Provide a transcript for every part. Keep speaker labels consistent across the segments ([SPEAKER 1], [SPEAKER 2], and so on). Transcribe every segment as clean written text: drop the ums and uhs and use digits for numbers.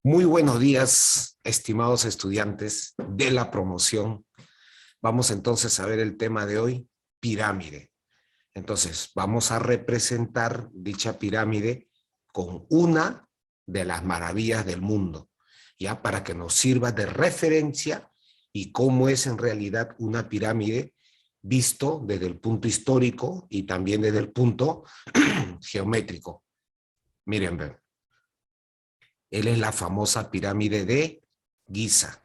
[SPEAKER 1] Muy buenos días, estimados estudiantes de la promoción. Vamos entonces a ver el tema de hoy, pirámide. Entonces, vamos a representar dicha pirámide con una de las maravillas del mundo, ya para que nos sirva de referencia y cómo es en realidad una pirámide visto desde el punto histórico y también desde el punto geométrico. Miren, ven. Él es la famosa pirámide de Giza.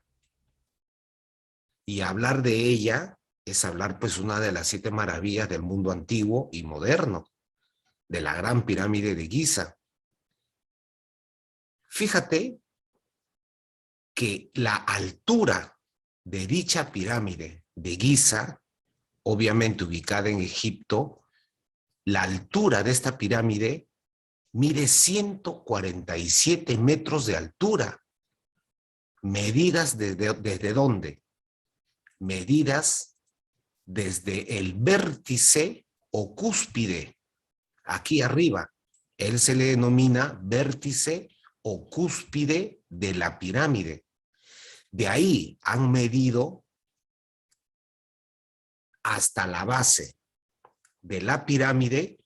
[SPEAKER 1] Y hablar de ella es hablar pues una de las 7 maravillas del mundo antiguo y moderno, de la gran pirámide de Giza. Fíjate que la altura de dicha pirámide de Giza, obviamente ubicada en Egipto, la altura de esta pirámide mide 147 metros de altura. ¿Medidas desde dónde? Medidas desde el vértice o cúspide, aquí arriba. Él se le denomina vértice o cúspide de la pirámide. De ahí han medido hasta la base de la pirámide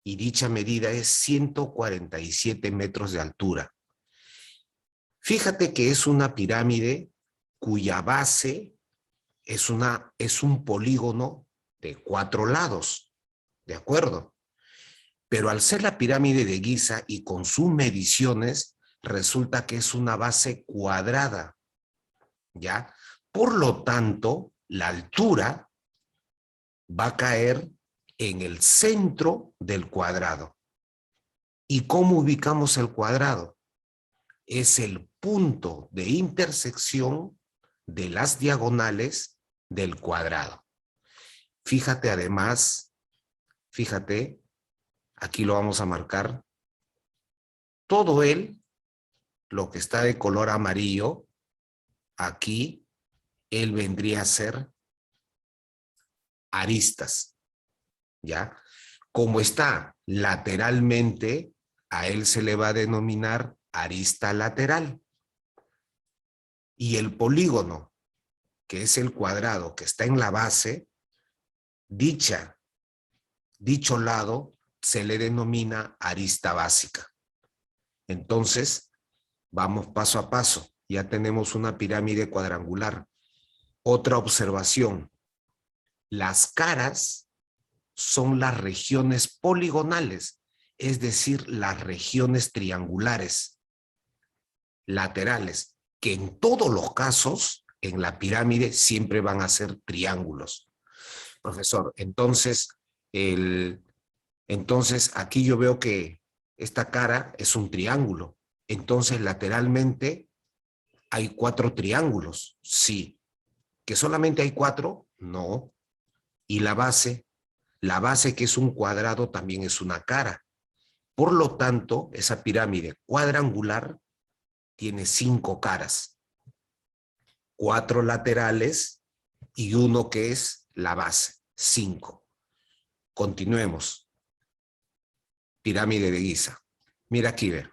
[SPEAKER 1] y dicha medida es 147 metros de altura. Fíjate que es una pirámide cuya base es un polígono de 4 lados, ¿de acuerdo? Pero al ser la pirámide de Giza y con sus mediciones, resulta que es una base cuadrada, ¿ya? Por lo tanto, la altura va a caer en el centro del cuadrado. ¿Y cómo ubicamos el cuadrado? Es el punto de intersección de las diagonales del cuadrado. Fíjate además, fíjate, aquí lo vamos a marcar, todo lo que está de color amarillo, aquí, él vendría a ser aristas, ¿ya? Como está lateralmente, a él se le va a denominar arista lateral. Y el polígono, que es el cuadrado que está en la base, dicho lado se le denomina arista básica. Entonces, vamos paso a paso. Ya tenemos una pirámide cuadrangular. Otra observación. Las caras son las regiones poligonales, es decir, las regiones triangulares, laterales, que en todos los casos, en la pirámide, siempre van a ser triángulos. Profesor, entonces aquí yo veo que esta cara es un triángulo. Entonces, lateralmente hay 4 triángulos. Sí. ¿Que solamente hay 4? No. ¿Y la base? La base, que es un cuadrado, también es una cara. Por lo tanto, esa pirámide cuadrangular tiene 5 caras. 4 laterales y 1 que es la base. 5. Continuemos. Pirámide de Giza. Mira aquí, ve.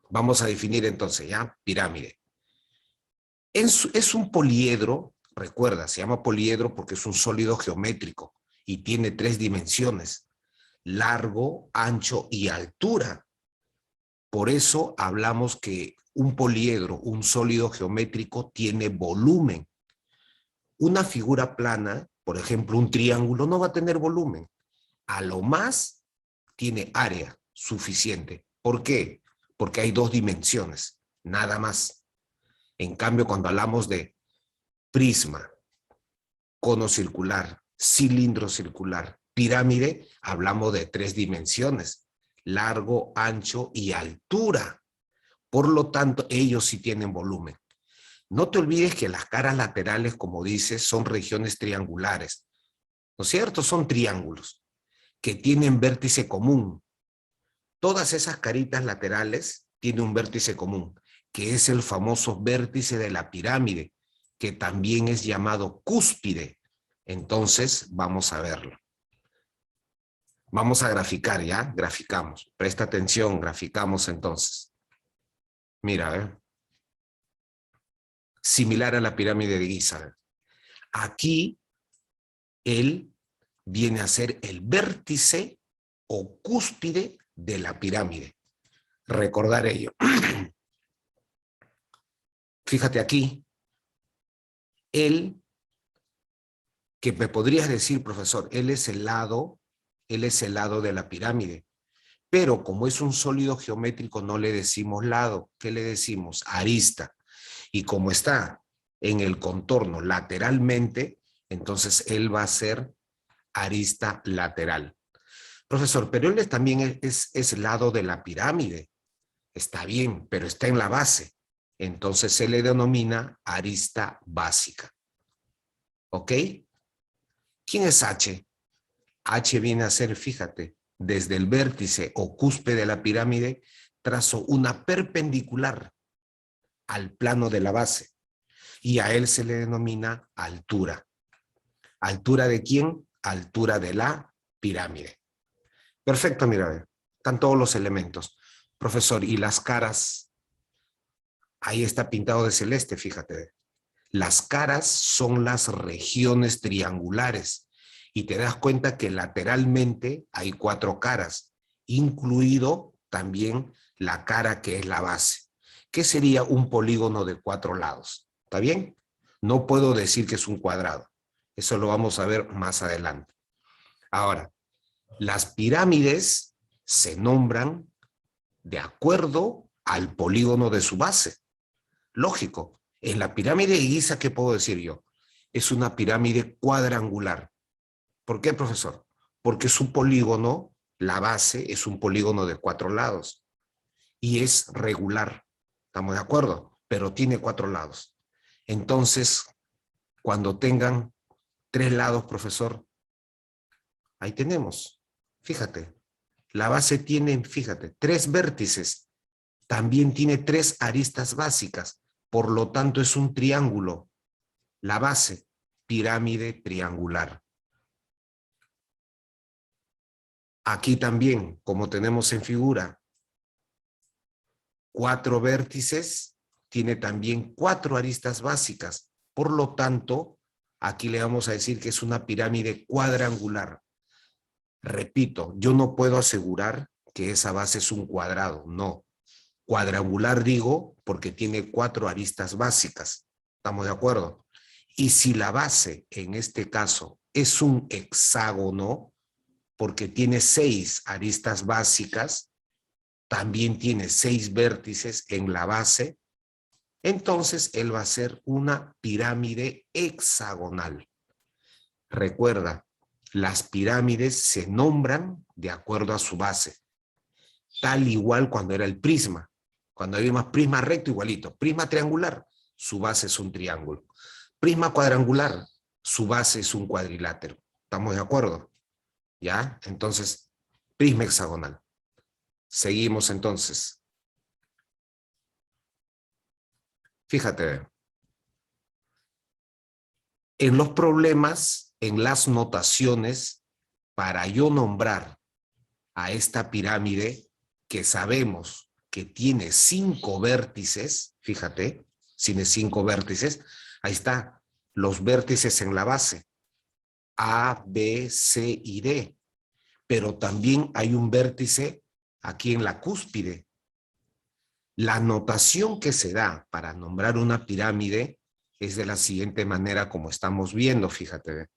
[SPEAKER 1] Vamos a definir entonces, ¿ya? Pirámide. Es un poliedro, recuerda, se llama poliedro porque es un sólido geométrico y tiene 3 dimensiones, largo, ancho y altura. Por eso hablamos que un poliedro, un sólido geométrico, tiene volumen. Una figura plana, por ejemplo, un triángulo, no va a tener volumen. A lo más tiene área suficiente. ¿Por qué? Porque hay 2 dimensiones, nada más. En cambio, cuando hablamos de prisma, cono circular, cilindro circular, pirámide, hablamos de 3 dimensiones, largo, ancho y altura. Por lo tanto, ellos sí tienen volumen. No te olvides que las caras laterales, como dices, son regiones triangulares, ¿no es cierto? Son triángulos que tienen vértice común. Todas esas caritas laterales tienen un vértice común, que es el famoso vértice de la pirámide, que también es llamado cúspide. Entonces, vamos a verlo. Vamos a graficar, ¿ya? Graficamos. Presta atención, graficamos entonces. Mira, similar a la pirámide de Giza. Aquí, él viene a ser el vértice o cúspide de la pirámide. Recordar ello. Fíjate aquí, él, que me podrías decir, profesor, él es el lado de la pirámide. Pero como es un sólido geométrico, no le decimos lado. ¿Qué le decimos? Arista. Y como está en el contorno lateralmente, entonces él va a ser arista lateral. Profesor, pero él también es lado de la pirámide. Está bien, pero está en la base. Entonces se le denomina arista básica. ¿Ok? ¿Quién es H? H viene a ser, fíjate, desde el vértice o cúspide de la pirámide, trazo una perpendicular al plano de la base. Y a él se le denomina altura. ¿Altura de quién? Altura de la pirámide. Perfecto, mira, están todos los elementos. Profesor, ¿y las caras? Ahí está pintado de celeste, fíjate. Las caras son las regiones triangulares. Y te das cuenta que lateralmente hay 4 caras, incluido también la cara que es la base. ¿Qué sería un polígono de 4 lados? ¿Está bien? No puedo decir que es un cuadrado. Eso lo vamos a ver más adelante. Ahora, las pirámides se nombran de acuerdo al polígono de su base. Lógico. En la pirámide de Giza, ¿qué puedo decir yo? Es una pirámide cuadrangular. ¿Por qué, profesor? Porque su polígono, la base, es un polígono de 4 lados. Y es regular. ¿Estamos de acuerdo? Pero tiene 4 lados. Entonces, cuando tengan 3 lados, profesor, ahí tenemos. Fíjate, la base tiene, fíjate, 3 vértices. También tiene 3 aristas básicas. Por lo tanto, es un triángulo. La base, pirámide triangular. Aquí también, como tenemos en figura, 4 vértices, tiene también 4 aristas básicas. Por lo tanto, aquí le vamos a decir que es una pirámide cuadrangular. Repito, yo no puedo asegurar que esa base es un cuadrado, no. Cuadrangular digo porque tiene 4 aristas básicas. ¿Estamos de acuerdo? Y si la base, en este caso, es un hexágono, porque tiene 6 aristas básicas, también tiene 6 vértices en la base, entonces él va a ser una pirámide hexagonal. Recuerda, las pirámides se nombran de acuerdo a su base, tal igual cuando era el prisma. Cuando hay más prisma recto, igualito. Prisma triangular, su base es un triángulo. Prisma cuadrangular, su base es un cuadrilátero. ¿Estamos de acuerdo? ¿Ya? Entonces, prisma hexagonal. Seguimos entonces. Fíjate, en los problemas, en las notaciones, para yo nombrar a esta pirámide que sabemos que tiene 5 vértices, fíjate, tiene 5 vértices, ahí está, los vértices en la base, A, B, C y D, pero también hay un vértice aquí en la cúspide. La notación que se da para nombrar una pirámide es de la siguiente manera como estamos viendo, fíjate.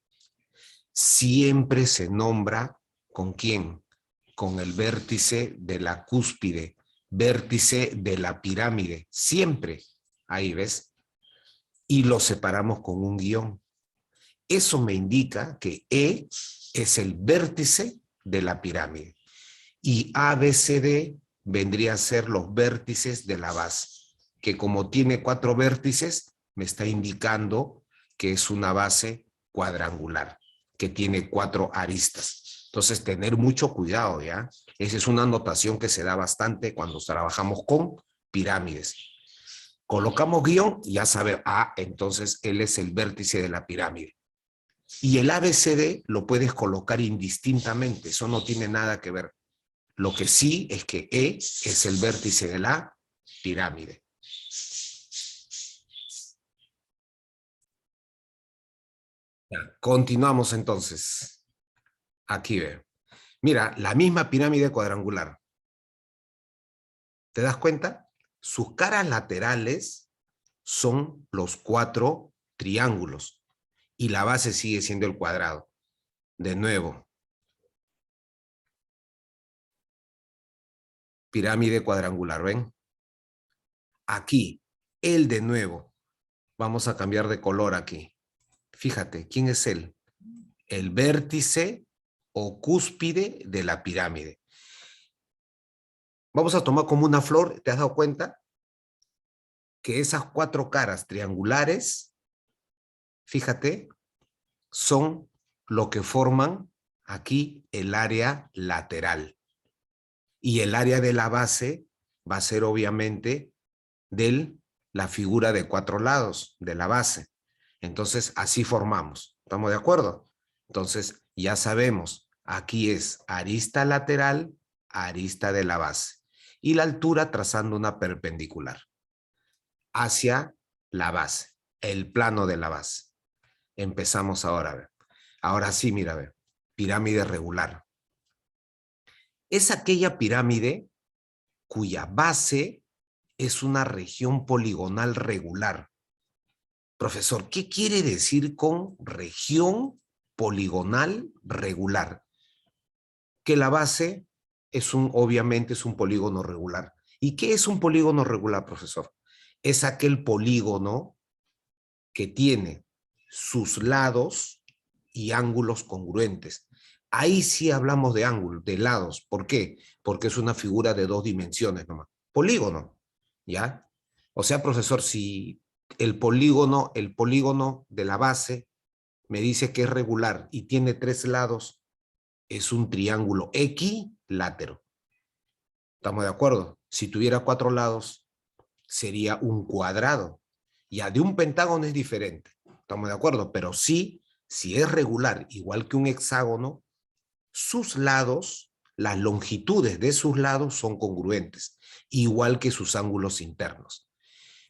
[SPEAKER 1] Siempre se nombra ¿con quién? Con el vértice de la cúspide, vértice de la pirámide, siempre. Ahí ves. Y lo separamos con un guión. Eso me indica que E es el vértice de la pirámide. Y A, B, C, D vendría a ser los vértices de la base, que como tiene 4 vértices, me está indicando que es una base cuadrangular, que tiene 4 aristas. Entonces, tener mucho cuidado, ¿ya? Esa es una notación que se da bastante cuando trabajamos con pirámides. Colocamos guión, ya sabe, entonces él es el vértice de la pirámide. Y el ABCD lo puedes colocar indistintamente, eso no tiene nada que ver. Lo que sí es que E es el vértice de la pirámide. Ya, continuamos entonces. Aquí ve. Mira, la misma pirámide cuadrangular. ¿Te das cuenta? Sus caras laterales son los cuatro triángulos y la base sigue siendo el cuadrado. De nuevo, pirámide cuadrangular, ¿ven? Aquí, él de nuevo. Vamos a cambiar de color aquí. Fíjate, ¿quién es él? El vértice o cúspide de la pirámide. Vamos a tomar como una flor, ¿te has dado cuenta? Que esas cuatro caras triangulares, fíjate, son lo que forman aquí el área lateral. Y el área de la base va a ser obviamente de la figura de cuatro lados de la base. Entonces, así formamos. ¿Estamos de acuerdo? Entonces, ya sabemos, aquí es arista lateral, arista de la base. Y la altura trazando una perpendicular hacia la base, el plano de la base. Empezamos ahora a ver. Ahora sí, mira, a ver. Pirámide regular. Es aquella pirámide cuya base es una región poligonal regular. Profesor, ¿qué quiere decir con región poligonal regular? Que la base obviamente es un polígono regular. ¿Y qué es un polígono regular, profesor? Es aquel polígono que tiene sus lados y ángulos congruentes. Ahí sí hablamos de ángulos, de lados. ¿Por qué? Porque es una figura de dos dimensiones nomás. Polígono, ¿ya? O sea, profesor, si el polígono de la base me dice que es regular y tiene tres lados, es un triángulo equilátero. ¿Estamos de acuerdo? Si tuviera cuatro lados, sería un cuadrado. Ya de un pentágono es diferente. ¿Estamos de acuerdo? Pero sí, si es regular, igual que un hexágono, sus lados, las longitudes de sus lados son congruentes, igual que sus ángulos internos.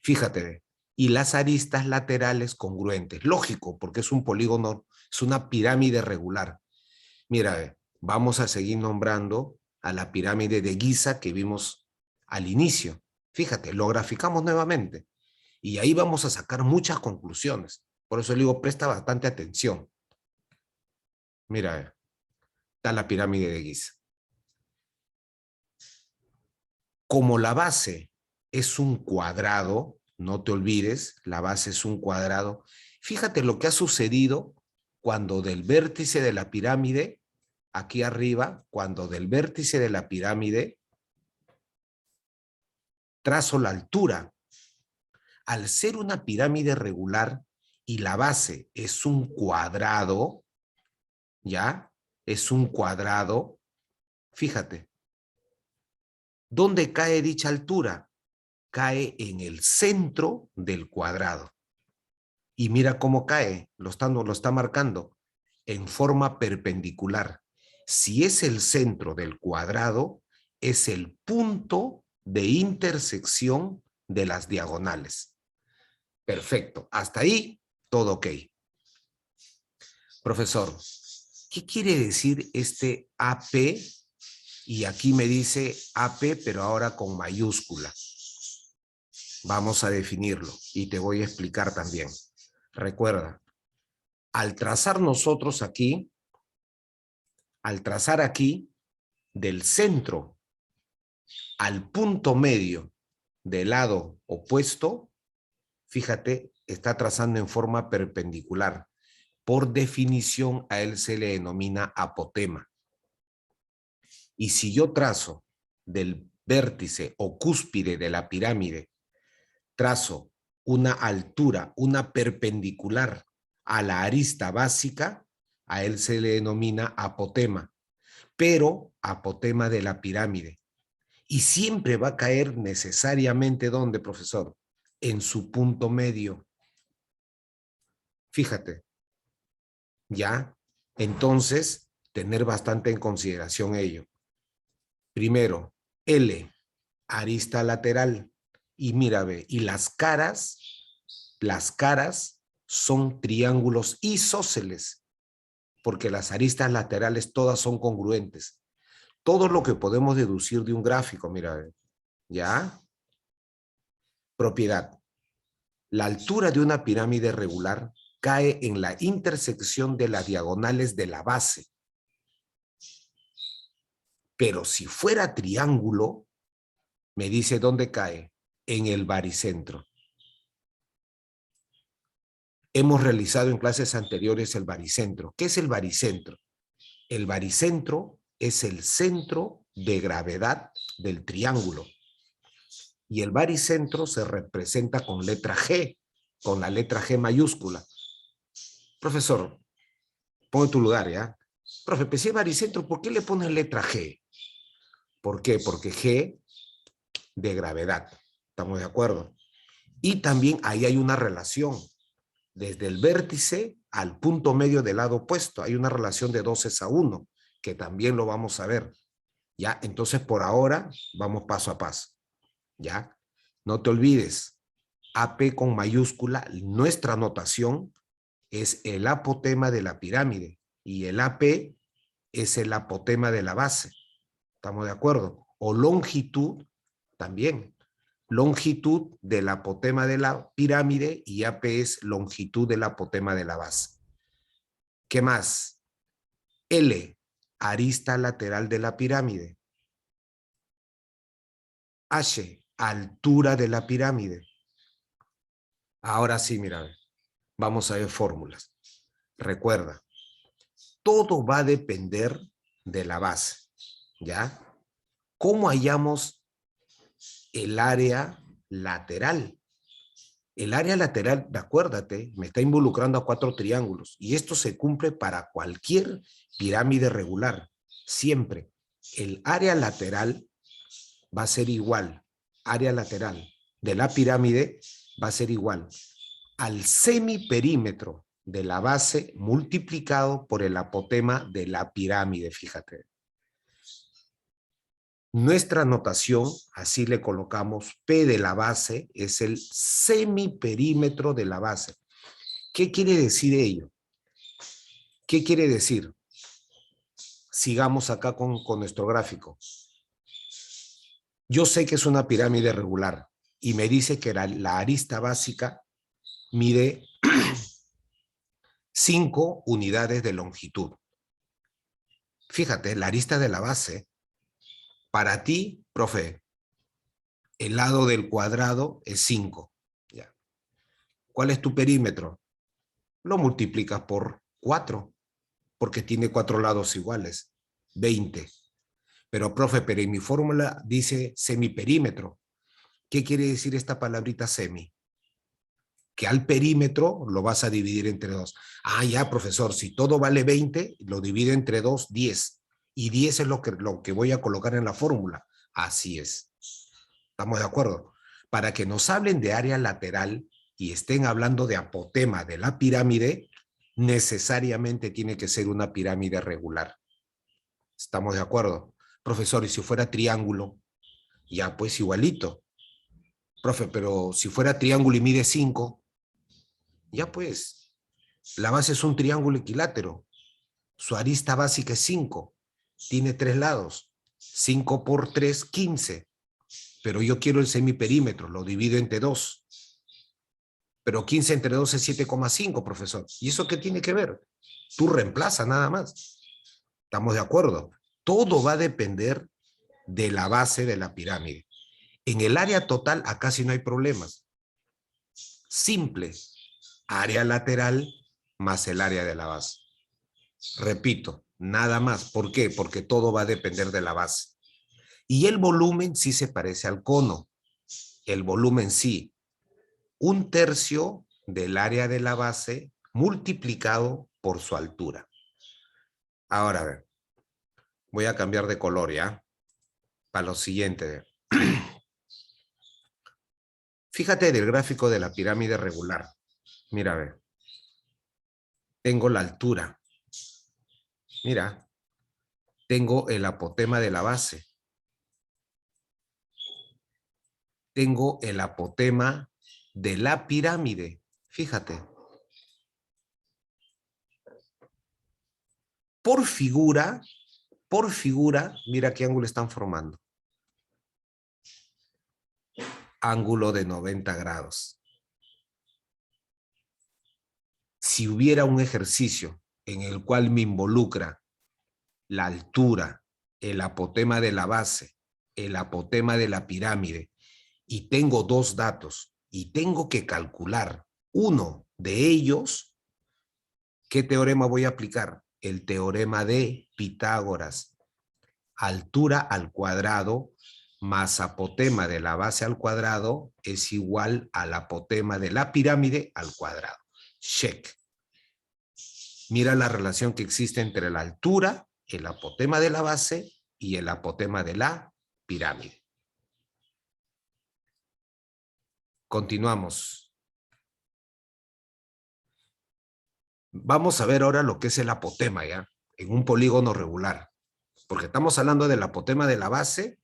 [SPEAKER 1] Fíjate, y las aristas laterales congruentes. Lógico, porque es un polígono, es una pirámide regular. Mira, vamos a seguir nombrando a la pirámide de Giza que vimos al inicio. Fíjate, lo graficamos nuevamente. Y ahí vamos a sacar muchas conclusiones. Por eso le digo, presta bastante atención. Mira, está la pirámide de Giza. Como la base es un cuadrado, no te olvides, la base es un cuadrado. Fíjate lo que ha sucedido cuando del vértice de la pirámide, aquí arriba, cuando del vértice de la pirámide trazo la altura. Al ser una pirámide regular y la base es un cuadrado, ¿ya? Es un cuadrado. Fíjate, ¿dónde cae dicha altura? Cae en el centro del cuadrado. Y mira cómo cae, lo está marcando, en forma perpendicular. Si es el centro del cuadrado, es el punto de intersección de las diagonales. Perfecto, hasta ahí todo ok. Profesor, ¿qué quiere decir este AP? Y aquí me dice AP, pero ahora con mayúscula. Vamos a definirlo y te voy a explicar también. Recuerda, al trazar nosotros aquí, al trazar aquí del centro al punto medio del lado opuesto, fíjate, está trazando en forma perpendicular. Por definición, a él se le denomina apotema. Y si yo trazo del vértice o cúspide de la pirámide, trazo una altura, una perpendicular a la arista básica, a él se le denomina apotema, pero apotema de la pirámide. Y siempre va a caer necesariamente, ¿dónde, profesor? En su punto medio. Fíjate, ¿ya? Entonces, tener bastante en consideración ello. Primero, L, arista lateral. Y mira, ve, y las caras son triángulos isósceles, porque las aristas laterales todas son congruentes. Todo lo que podemos deducir de un gráfico, mira, ¿ya? Propiedad. La altura de una pirámide regular cae en la intersección de las diagonales de la base. Pero si fuera triángulo, me dice dónde cae, en el baricentro. Hemos realizado en clases anteriores el baricentro. ¿Qué es el baricentro? El baricentro es el centro de gravedad del triángulo. Y el baricentro se representa con letra G, con la letra G mayúscula. Profesor, pongo tu lugar, ¿ya? Profe, pues si es baricentro, ¿por qué le pones letra G? ¿Por qué? Porque G de gravedad. ¿Estamos de acuerdo? Y también ahí hay una relación. Desde el vértice al punto medio del lado opuesto. Hay una relación de 12:1, que también lo vamos a ver. ¿Ya? Entonces, por ahora, vamos paso a paso. ¿Ya? No te olvides, AP con mayúscula, nuestra notación es el apotema de la pirámide y el AP es el apotema de la base. ¿Estamos de acuerdo? O longitud también. Longitud del apotema de la pirámide y AP es longitud del apotema de la base. ¿Qué más? L, arista lateral de la pirámide. H, altura de la pirámide. Ahora sí, mira, vamos a ver fórmulas. Recuerda, todo va a depender de la base, ¿ya? ¿Cómo hallamos el área lateral? El área lateral, acuérdate, me está involucrando a 4 triángulos y esto se cumple para cualquier pirámide regular. Siempre el área lateral va a ser igual, área lateral de la pirámide va a ser igual al semiperímetro de la base multiplicado por el apotema de la pirámide, fíjate. Nuestra notación, así le colocamos, P de la base es el semiperímetro de la base. ¿Qué quiere decir ello? ¿Qué quiere decir? Sigamos acá con nuestro gráfico. Yo sé que es una pirámide regular y me dice que la arista básica mide 5 unidades de longitud. Fíjate, la arista de la base, para ti, profe, el lado del cuadrado es 5. ¿Ya? ¿Cuál es tu perímetro? Lo multiplicas por 4, porque tiene 4 lados iguales, 20. Pero, profe, pero en mi fórmula dice semiperímetro. ¿Qué quiere decir esta palabrita semi? Que al perímetro lo vas a dividir entre 2. Ah, ya, profesor, si todo vale 20, lo divido entre 2, 10. Y 10 es lo que voy a colocar en la fórmula. Así es. ¿Estamos de acuerdo? Para que nos hablen de área lateral y estén hablando de apotema de la pirámide, necesariamente tiene que ser una pirámide regular. ¿Estamos de acuerdo? Profesor, y si fuera triángulo, ya pues igualito. Profe, pero si fuera triángulo y mide 5, ya pues, la base es un triángulo equilátero. Su arista básica es 5. Tiene 3 lados. 5 por 3, 15. Pero yo quiero el semiperímetro, lo divido entre 2. Pero 15 entre 2 es 7,5, profesor. ¿Y eso qué tiene que ver? Tú reemplaza nada más. ¿Estamos de acuerdo? Todo va a depender de la base de la pirámide. En el área total, acá sí no hay problemas. Simple. Área lateral más el área de la base. Repito, nada más. ¿Por qué? Porque todo va a depender de la base. Y el volumen sí se parece al cono. El volumen sí. 1/3 del área de la base multiplicado por su altura. Ahora, a ver, voy a cambiar de color, ¿ya? Para lo siguiente. Fíjate del gráfico de la pirámide regular. Mira, a ver. Tengo la altura. Mira. Tengo el apotema de la base. Tengo el apotema de la pirámide. Fíjate. Por figura, mira qué ángulo están formando. Ángulo de 90 grados. Si hubiera un ejercicio en el cual me involucra la altura, el apotema de la base, el apotema de la pirámide, y tengo dos datos, y tengo que calcular uno de ellos, ¿qué teorema voy a aplicar? El teorema de Pitágoras. Altura al cuadrado más apotema de la base al cuadrado es igual al apotema de la pirámide al cuadrado. Check. Mira la relación que existe entre la altura, el apotema de la base y el apotema de la pirámide. Continuamos. Vamos a ver ahora lo que es el apotema, ¿ya? En un polígono regular. Porque estamos hablando del apotema de la base,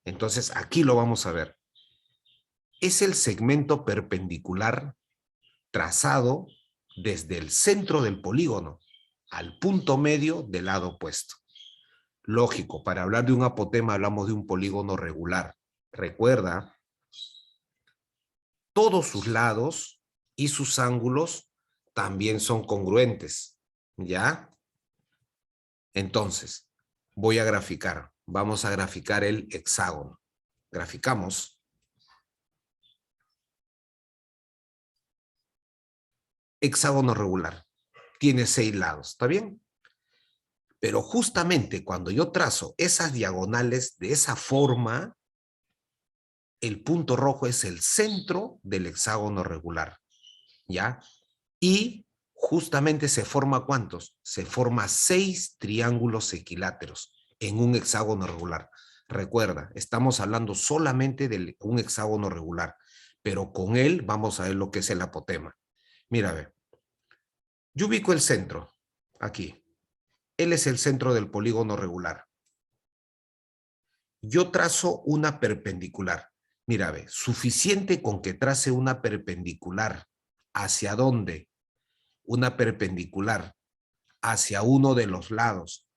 [SPEAKER 1] entonces aquí lo vamos a ver. Es el segmento perpendicular trazado desde el centro del polígono al punto medio del lado opuesto. Lógico, para hablar de un apotema hablamos de un polígono regular. Recuerda, todos sus lados y sus ángulos también son congruentes, ¿ya? Entonces, voy a graficar. Vamos a graficar el hexágono. Graficamos. Hexágono regular. Tiene 6 lados, ¿está bien? Pero justamente cuando yo trazo esas diagonales de esa forma, el punto rojo es el centro del hexágono regular, ¿ya? Y justamente se forma ¿cuántos? Se forma 6 triángulos equiláteros en un hexágono regular. Recuerda, estamos hablando solamente de un hexágono regular, pero con él vamos a ver lo que es el apotema. Mira, ve. Yo ubico el centro, aquí. Él es el centro del polígono regular. Yo trazo una perpendicular. Mira, ve, suficiente con que trace una perpendicular. ¿Hacia dónde? Una perpendicular hacia uno de los lados.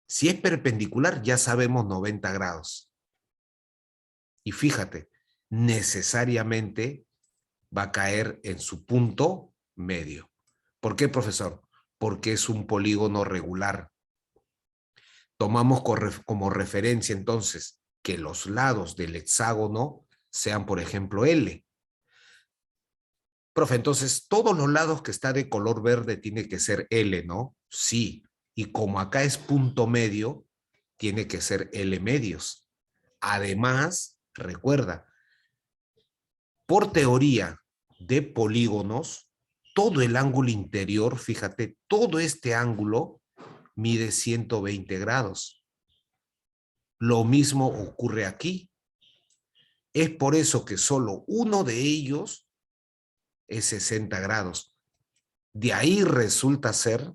[SPEAKER 1] Si es perpendicular, ya sabemos 90 grados. Y fíjate, necesariamente va a caer en su punto medio. ¿Por qué, profesor? Porque es un polígono regular. Tomamos como referencia entonces que los lados del hexágono sean, por ejemplo, L. Profe, entonces todos los lados que está de color verde tiene que ser L, ¿no? Sí. Y como acá es punto medio, tiene que ser L medios. Además, recuerda, por teoría de polígonos, todo el ángulo interior, fíjate, todo este ángulo mide 120 grados. Lo mismo ocurre aquí. Es por eso que solo uno de ellos es 60 grados. De ahí resulta ser,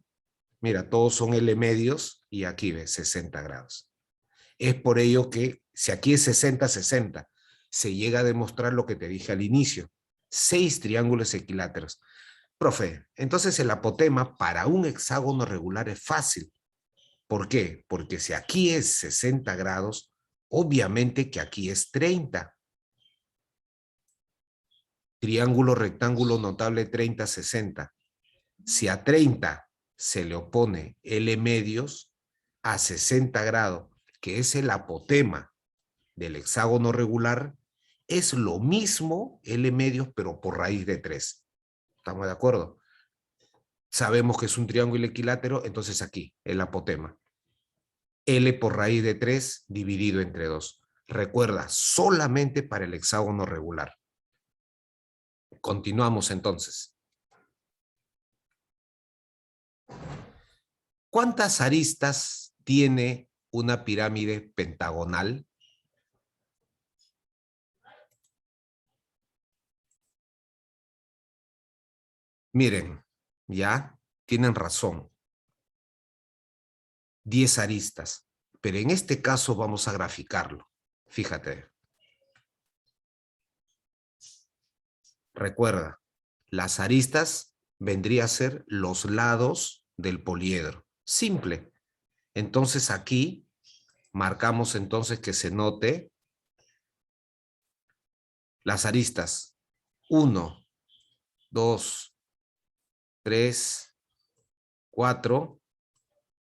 [SPEAKER 1] mira, todos son L medios y aquí ves 60 grados. Es por ello que si aquí es 60, 60, se llega a demostrar lo que te dije al inicio. 6 triángulos equiláteros. Profe, entonces el apotema para un hexágono regular es fácil. ¿Por qué? Porque si aquí es 60 grados, obviamente que aquí es 30. Triángulo rectángulo notable 30, 60. Si a 30 se le opone L medios, a 60 grados, que es el apotema del hexágono regular, es lo mismo L medios, pero por raíz de 3. ¿Estamos de acuerdo? Sabemos que es un triángulo equilátero, entonces aquí, el apotema. L por raíz de 3 dividido entre 2. Recuerda, solamente para el hexágono regular. Continuamos entonces. ¿Cuántas aristas tiene una pirámide pentagonal? Miren, ya tienen razón. 10 aristas. Pero en este caso vamos a graficarlo. Fíjate. Recuerda, las aristas vendría a ser los lados del poliedro. Simple. Entonces aquí marcamos entonces que se note las aristas. 1, 2, 3, 4,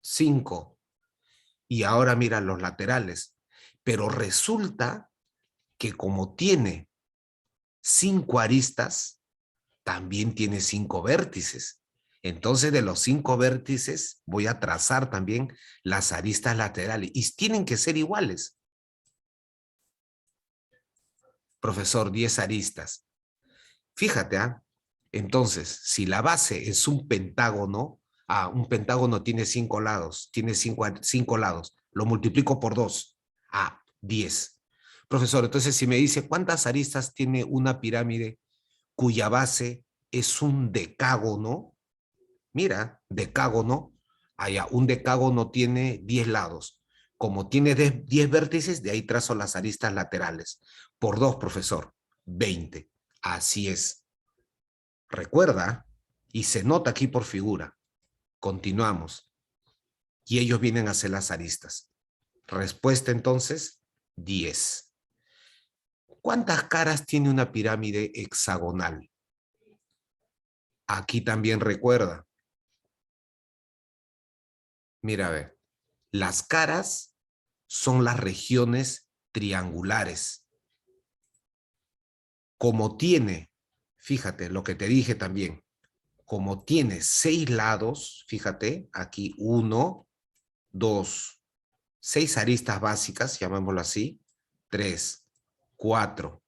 [SPEAKER 1] 5. Y ahora mira los laterales. Pero resulta que como tiene 5 aristas, también tiene 5 vértices. Entonces de los 5 vértices voy a trazar también las aristas laterales y tienen que ser iguales. Profesor, 10 aristas. Fíjate, ¿ah? Entonces, si la base es un pentágono tiene 5 lados, tiene 5 lados, lo multiplico por 2, 10. Profesor, entonces si me dice cuántas aristas tiene una pirámide cuya base es un decágono, mira, decágono, un decágono tiene 10 lados. Como tiene 10 vértices, de ahí trazo las aristas laterales. Por 2, profesor, 20. Así es. Recuerda, y se nota aquí por figura. Continuamos. Y ellos vienen a hacer las aristas. Respuesta entonces, 10. ¿Cuántas caras tiene una pirámide hexagonal? Aquí también recuerda. Mira, a ver. Las caras son las regiones triangulares. Como tiene, fíjate lo que te dije también, como tiene 6 lados, fíjate, aquí 1, 2, 6 aristas básicas, llamémoslo así, 3, 4,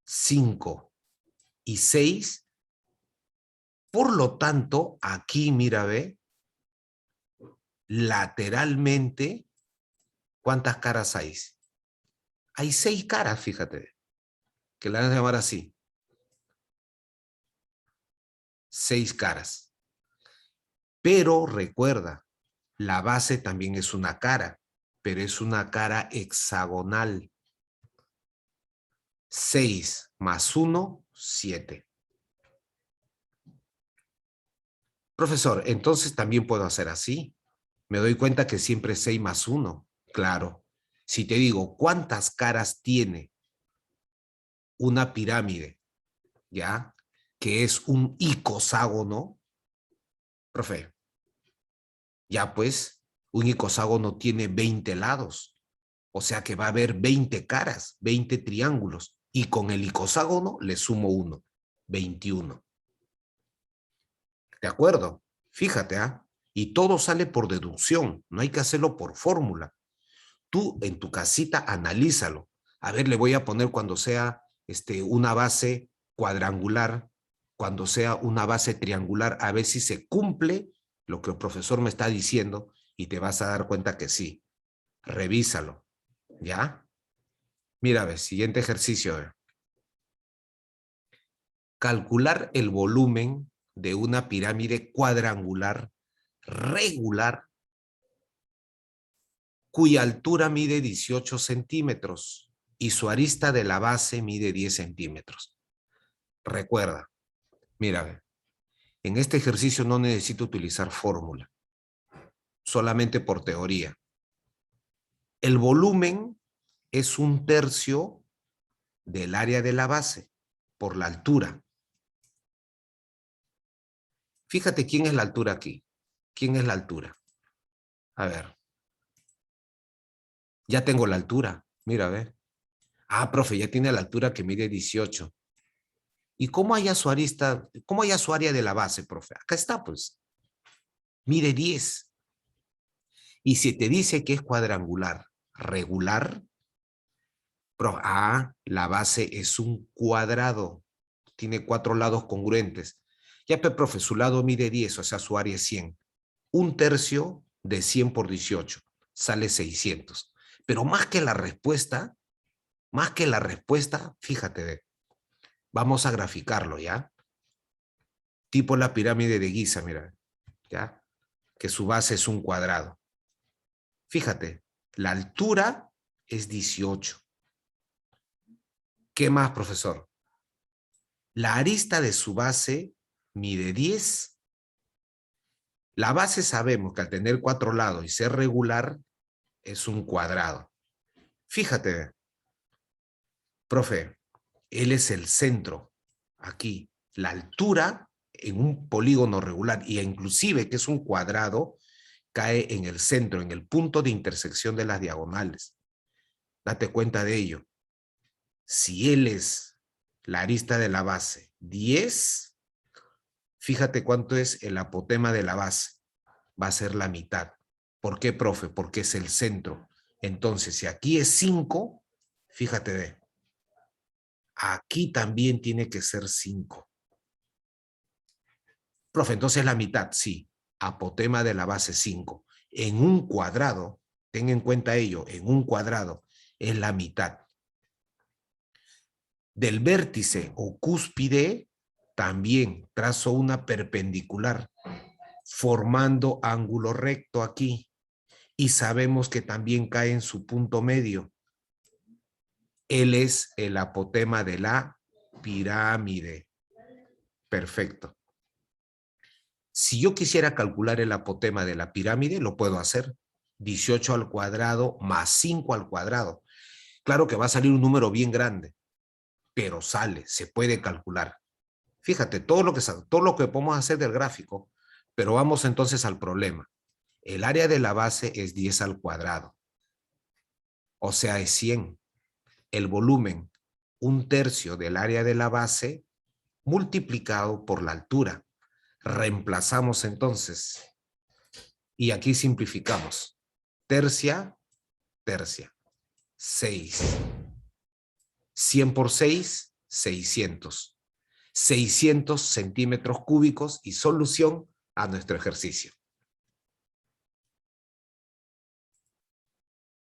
[SPEAKER 1] 5 y 6. Por lo tanto, aquí, mira, ve, lateralmente, ¿cuántas caras hay? Hay 6 caras, fíjate, que la van a llamar así. 6 caras. Pero recuerda, la base también es una cara, pero es una cara hexagonal. 6 más 1, 7. Profesor, entonces también puedo hacer así. Me doy cuenta que siempre es 6 más 1. Claro. Si te digo, ¿cuántas caras tiene una pirámide? ¿Ya? Que es un icoságono. Profe, ya pues, un icoságono tiene 20 lados. O sea que va a haber 20 caras, 20 triángulos. Y con el icoságono le sumo 1, 21. ¿De acuerdo? Fíjate, ¿ah? Y todo sale por deducción, no hay que hacerlo por fórmula. Tú en tu casita analízalo. A ver, le voy a poner cuando sea una base cuadrangular, cuando sea una base triangular, a ver si se cumple lo que el profesor me está diciendo y te vas a dar cuenta que sí. Revísalo, ¿ya? Mira, a ver, siguiente ejercicio. A ver. Calcular el volumen de una pirámide cuadrangular regular cuya altura mide 18 centímetros y su arista de la base mide 10 centímetros. Recuerda, mira, en este ejercicio no necesito utilizar fórmula, solamente por teoría. El volumen es un tercio del área de la base por la altura. Fíjate quién es la altura aquí. ¿Quién es la altura? A ver. Ya tengo la altura. Mira, a ver. Profe, ya tiene la altura que mide 18. ¿Y cómo haya su arista, cómo haya su área de la base, profe? Acá está, pues. Mide 10. Y si te dice que es cuadrangular, regular, la base es un cuadrado. Tiene 4 lados congruentes. Ya, pero, profe, su lado mide 10, o sea, su área es 100. Un tercio de 100 por 18 sale 600. Pero más que la respuesta, fíjate, vamos a graficarlo, ¿ya? Tipo la pirámide de Giza, mira, ¿ya? Que su base es un cuadrado. Fíjate, la altura es 18. ¿Qué más, profesor? La arista de su base mide 10 La base sabemos que al tener 4 lados y ser regular, es un cuadrado. Fíjate, profe, él es el centro, aquí. La altura en un polígono regular, y inclusive que es un cuadrado, cae en el centro, en el punto de intersección de las diagonales. Date cuenta de ello. Si él es la arista de la base 10, fíjate cuánto es el apotema de la base. Va a ser la mitad. ¿Por qué, profe? Porque es el centro. Entonces, si aquí es 5, fíjate de, aquí también tiene que ser 5. Profe, entonces la mitad, sí. Apotema de la base 5. En un cuadrado, ten en cuenta ello, en un cuadrado es la mitad. Del vértice o cúspide, también trazo una perpendicular, formando ángulo recto aquí. Y sabemos que también cae en su punto medio. Él es el apotema de la pirámide. Perfecto. Si yo quisiera calcular el apotema de la pirámide, lo puedo hacer. 18 al cuadrado más 5 al cuadrado. Claro que va a salir un número bien grande, pero sale, se puede calcular. Fíjate, todo lo que podemos hacer del gráfico, pero vamos entonces al problema. El área de la base es 10 al cuadrado, o sea, es 100. El volumen, 1/3 del área de la base, multiplicado por la altura. Reemplazamos entonces, y aquí simplificamos. Tercia, tercia, 6. 100 por 6, 600. 600 centímetros cúbicos y solución a nuestro ejercicio.